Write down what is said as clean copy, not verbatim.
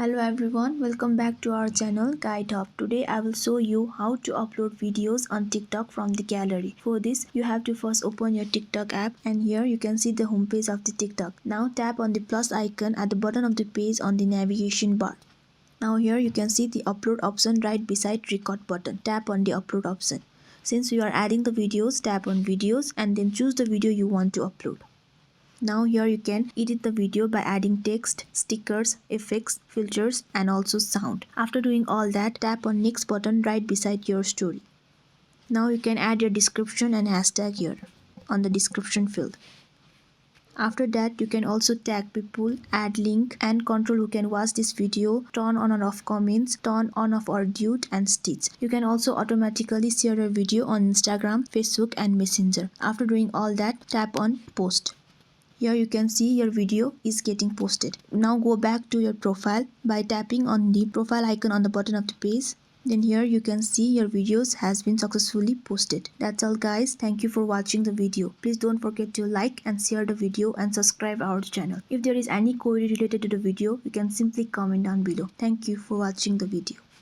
Hello everyone, welcome back to our channel Guide Hub. Today I will show you how to upload videos on TikTok from the gallery. For this, you have to first open your TikTok app and here you can see the homepage of the TikTok. Now tap on the plus icon at the bottom of the page on the navigation bar. Now here you can see the upload option right beside record button. Tap on the upload option. Since we are adding the videos, tap on videos and then choose the video you want to upload. Now here you can edit the video by adding text, stickers, effects, filters and also sound. After doing all that, tap on next button right beside your story. Now you can add your description and hashtag here on the description field. After that, you can also tag people, add link and control who can watch this video, turn on or off comments, turn on off or mute and stitch. You can also automatically share your video on Instagram, Facebook and Messenger. After doing all that, tap on post. Here you can see your video is getting posted. Now go back to your profile by tapping on the profile icon on the bottom of the page. Then here you can see your videos has been successfully posted. That's all guys. Thank you for watching the video. Please don't forget to like and share the video and subscribe our channel. If there is any query related to the video, you can simply comment down below. Thank you for watching the video.